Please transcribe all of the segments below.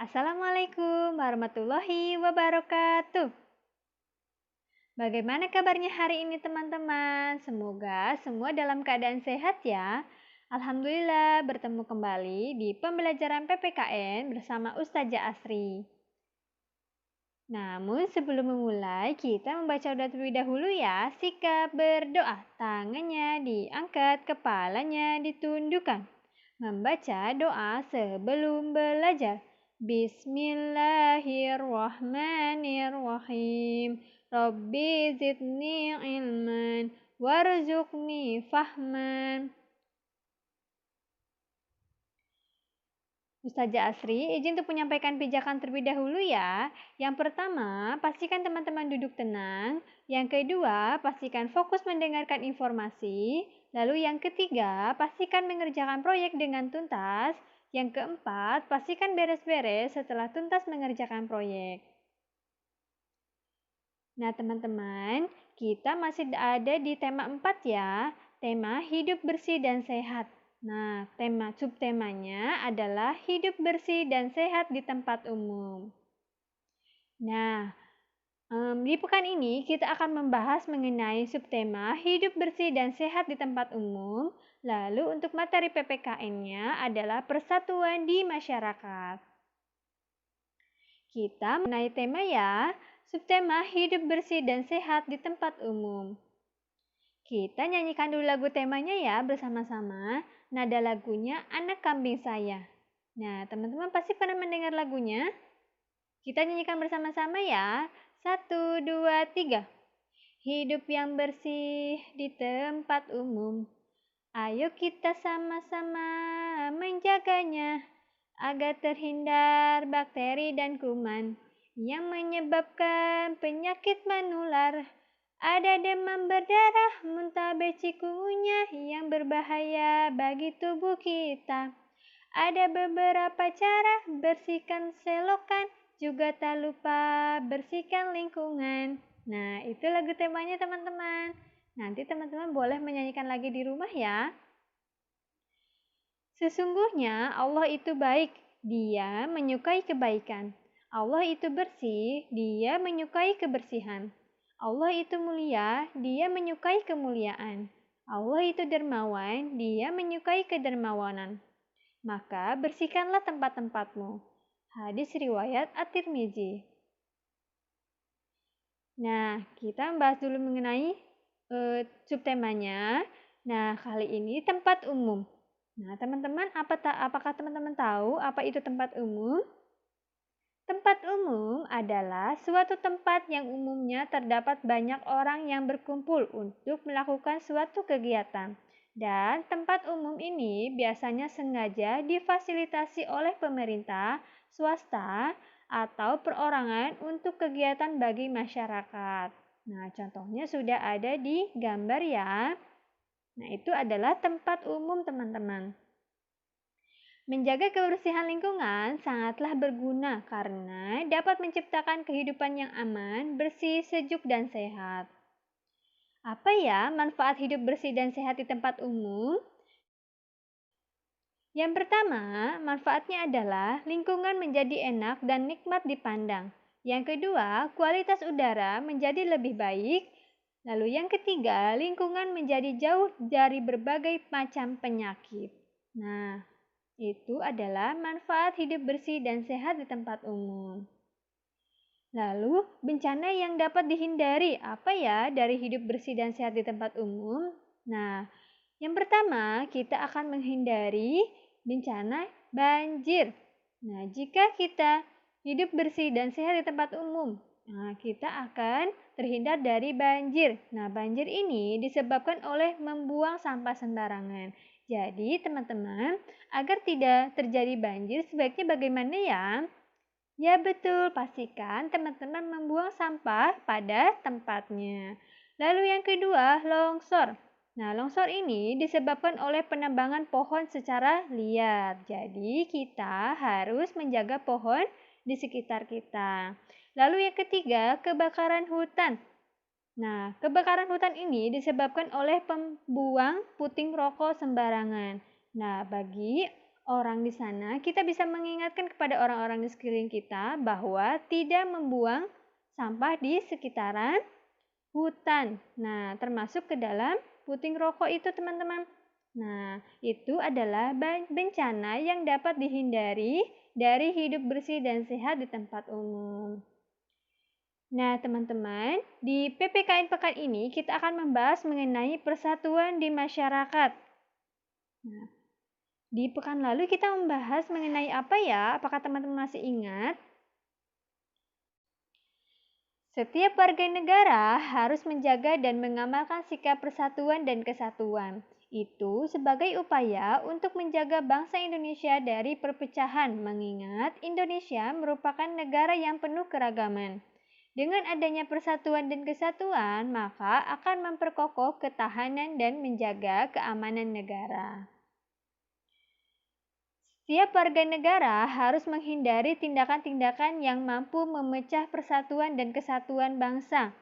Assalamualaikum warahmatullahi wabarakatuh. Bagaimana kabarnya hari ini teman-teman? Semoga semua dalam keadaan sehat ya. Alhamdulillah bertemu kembali di pembelajaran PPKN bersama Ustazah Asri. Namun sebelum memulai, kita membaca doa terlebih dahulu ya. Sikap berdoa, tangannya diangkat, kepalanya ditundukkan. Membaca doa sebelum belajar. Bismillahirrahmanirrahim. Rabbi zidni ilman warzuqni fahman. Ustazah Asri izin untuk menyampaikan pijakan terlebih dahulu ya. Yang pertama, pastikan teman-teman duduk tenang. Yang kedua, pastikan fokus mendengarkan informasi. Lalu yang ketiga, pastikan mengerjakan proyek dengan tuntas. Yang keempat, pastikan beres-beres setelah tuntas mengerjakan proyek. Nah teman-teman, kita masih ada di tema 4 ya, tema hidup bersih dan sehat. Nah, subtemanya adalah hidup bersih dan sehat di tempat umum. Nah, di pekan ini kita akan membahas mengenai subtema hidup bersih dan sehat di tempat umum. Lalu untuk materi PPKN-nya adalah persatuan di masyarakat. Kita mengenai tema ya, subtema hidup bersih dan sehat di tempat umum. Kita nyanyikan dulu lagu temanya ya bersama-sama. Nada lagunya Anak Kambing Saya. Nah, teman-teman pasti pernah mendengar lagunya. Kita nyanyikan bersama-sama ya. 1, 2, 3. Hidup yang bersih di tempat umum. Ayo kita sama-sama menjaganya agar terhindar bakteri dan kuman yang menyebabkan penyakit menular. Ada demam berdarah, muntah, becik, kunyah yang berbahaya bagi tubuh kita. Ada beberapa cara bersihkan selokan, juga tak lupa bersihkan lingkungan. Nah, itu lagu temanya teman-teman. Nanti teman-teman boleh menyanyikan lagi di rumah ya. Sesungguhnya Allah itu baik, Dia menyukai kebaikan. Allah itu bersih, Dia menyukai kebersihan. Allah itu mulia, Dia menyukai kemuliaan. Allah itu dermawan, Dia menyukai kedermawanan. Maka bersihkanlah tempat-tempatmu. Hadis riwayat At-Tirmizi. Nah, kita bahas dulu mengenai subtemanya. Nah, kali ini tempat umum. Nah, teman-teman, apakah teman-teman tahu apa itu tempat umum? Tempat umum adalah suatu tempat yang umumnya terdapat banyak orang yang berkumpul untuk melakukan suatu kegiatan. Dan tempat umum ini biasanya sengaja difasilitasi oleh pemerintah, swasta, atau perorangan untuk kegiatan bagi masyarakat. Nah, contohnya sudah ada di gambar ya. Nah, itu adalah tempat umum teman-teman. Menjaga kebersihan lingkungan sangatlah berguna karena dapat menciptakan kehidupan yang aman, bersih, sejuk, dan sehat. Apa ya manfaat hidup bersih dan sehat di tempat umum? Yang pertama, manfaatnya adalah lingkungan menjadi enak dan nikmat dipandang. Yang kedua, kualitas udara menjadi lebih baik. Lalu yang ketiga, lingkungan menjadi jauh dari berbagai macam penyakit. Nah, itu adalah manfaat hidup bersih dan sehat di tempat umum. Lalu, bencana yang dapat dihindari apa ya dari hidup bersih dan sehat di tempat umum? Nah, yang pertama, kita akan menghindari bencana banjir. Nah, jika kita hidup bersih dan sehat di tempat umum, nah, kita akan terhindar dari banjir. Nah, banjir ini disebabkan oleh membuang sampah sembarangan. Jadi, teman-teman, agar tidak terjadi banjir, sebaiknya bagaimana ya? Ya betul, pastikan teman-teman membuang sampah pada tempatnya. Lalu yang kedua, longsor. Nah, longsor ini disebabkan oleh penambangan pohon secara liar. Jadi, kita harus menjaga pohon di sekitar kita. Lalu yang ketiga, kebakaran hutan. Nah, kebakaran hutan ini disebabkan oleh pembuang puting rokok sembarangan. Nah, bagi orang di sana, kita bisa mengingatkan kepada orang-orang di sekeliling kita bahwa tidak membuang sampah di sekitaran hutan. Nah, termasuk ke dalam puting rokok itu, teman-teman. Nah, itu adalah bencana yang dapat dihindari dari hidup bersih dan sehat di tempat umum. Nah, teman-teman, di PPKN Pekan ini kita akan membahas mengenai persatuan di masyarakat. Nah, di pekan lalu kita membahas mengenai apa ya? Apakah teman-teman masih ingat? Setiap warga negara harus menjaga dan mengamalkan sikap persatuan dan kesatuan. Itu sebagai upaya untuk menjaga bangsa Indonesia dari perpecahan, mengingat Indonesia merupakan negara yang penuh keragaman. Dengan adanya persatuan dan kesatuan, maka akan memperkokoh ketahanan dan menjaga keamanan negara. Setiap warga negara harus menghindari tindakan-tindakan yang mampu memecah persatuan dan kesatuan bangsa.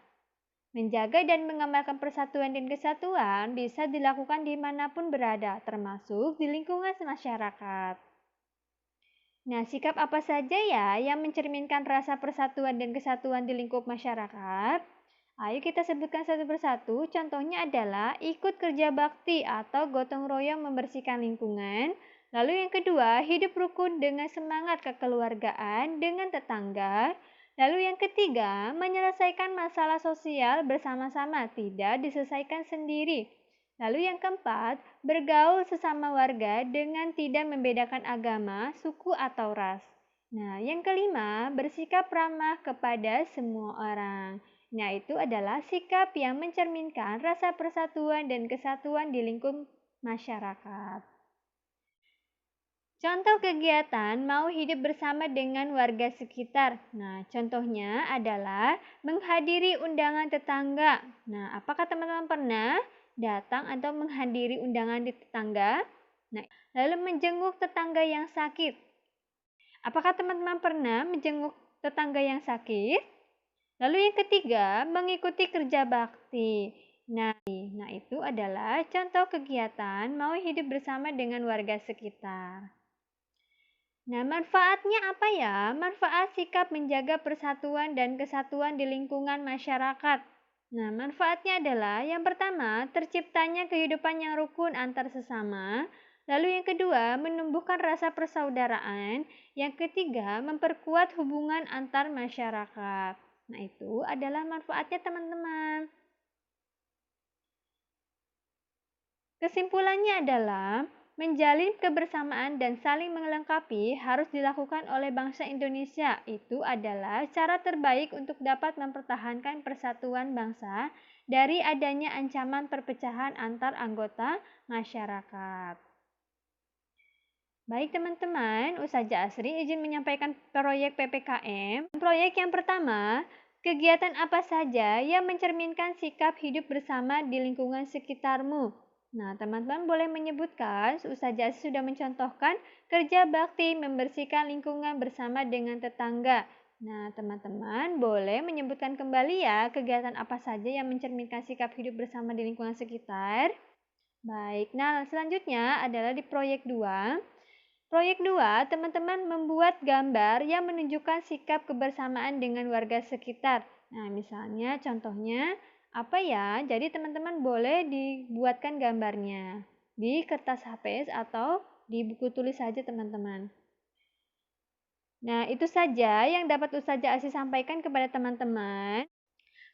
Menjaga dan mengamalkan persatuan dan kesatuan bisa dilakukan dimanapun berada, termasuk di lingkungan masyarakat. Nah, sikap apa saja ya yang mencerminkan rasa persatuan dan kesatuan di lingkup masyarakat? Ayo kita sebutkan satu persatu. Contohnya adalah ikut kerja bakti atau gotong royong membersihkan lingkungan. Lalu yang kedua, hidup rukun dengan semangat kekeluargaan dengan tetangga. Lalu yang ketiga, menyelesaikan masalah sosial bersama-sama, tidak diselesaikan sendiri. Lalu yang keempat, bergaul sesama warga dengan tidak membedakan agama, suku, atau ras. Nah, yang kelima, bersikap ramah kepada semua orang. Nah, itu adalah sikap yang mencerminkan rasa persatuan dan kesatuan di lingkup masyarakat. Contoh kegiatan mau hidup bersama dengan warga sekitar. Nah, contohnya adalah menghadiri undangan tetangga. Nah, apakah teman-teman pernah datang atau menghadiri undangan di tetangga? Nah, lalu menjenguk tetangga yang sakit. Apakah teman-teman pernah menjenguk tetangga yang sakit? Lalu yang ketiga, mengikuti kerja bakti. Nah, itu adalah contoh kegiatan mau hidup bersama dengan warga sekitar. Nah, manfaatnya apa ya? Manfaat sikap menjaga persatuan dan kesatuan di lingkungan masyarakat. Nah, manfaatnya adalah yang pertama, terciptanya kehidupan yang rukun antar sesama. Lalu yang kedua, menumbuhkan rasa persaudaraan. Yang ketiga, memperkuat hubungan antar masyarakat. Nah, itu adalah manfaatnya, teman-teman. Kesimpulannya adalah menjalin kebersamaan dan saling melengkapi harus dilakukan oleh bangsa Indonesia. Itu adalah cara terbaik untuk dapat mempertahankan persatuan bangsa dari adanya ancaman perpecahan antar anggota masyarakat. Baik teman-teman, Ustazah Asri izin menyampaikan proyek PPKM. Proyek yang pertama, kegiatan apa saja yang mencerminkan sikap hidup bersama di lingkungan sekitarmu? Nah, teman-teman boleh menyebutkan, Ustazah Asri sudah mencontohkan kerja bakti membersihkan lingkungan bersama dengan tetangga. Nah, teman-teman boleh menyebutkan kembali ya kegiatan apa saja yang mencerminkan sikap hidup bersama di lingkungan sekitar. Baik, nah selanjutnya adalah di proyek 2. Proyek 2, teman-teman membuat gambar yang menunjukkan sikap kebersamaan dengan warga sekitar. Nah, misalnya contohnya apa ya? Jadi teman-teman boleh dibuatkan gambarnya di kertas HPS atau di buku tulis saja teman-teman. Nah, itu saja yang dapat Ustazah Asy sampaikan kepada teman-teman.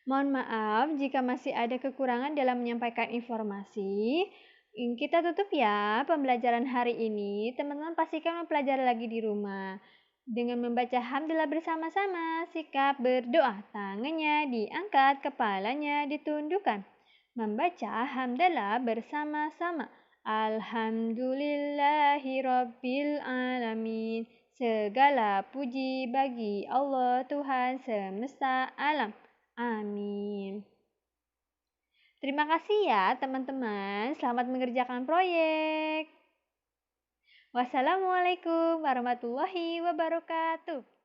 Mohon maaf jika masih ada kekurangan dalam menyampaikan informasi. Kita tutup ya pembelajaran hari ini. Teman-teman pastikan mempelajari lagi di rumah. Dengan membaca hamdalah bersama-sama, sikap berdoa, tangannya diangkat, kepalanya ditundukkan. Membaca hamdalah bersama-sama. Alhamdulillahirabbil alamin. Segala puji bagi Allah Tuhan semesta alam. Amin. Terima kasih ya teman-teman. Selamat mengerjakan proyek. Wassalamualaikum warahmatullahi wabarakatuh.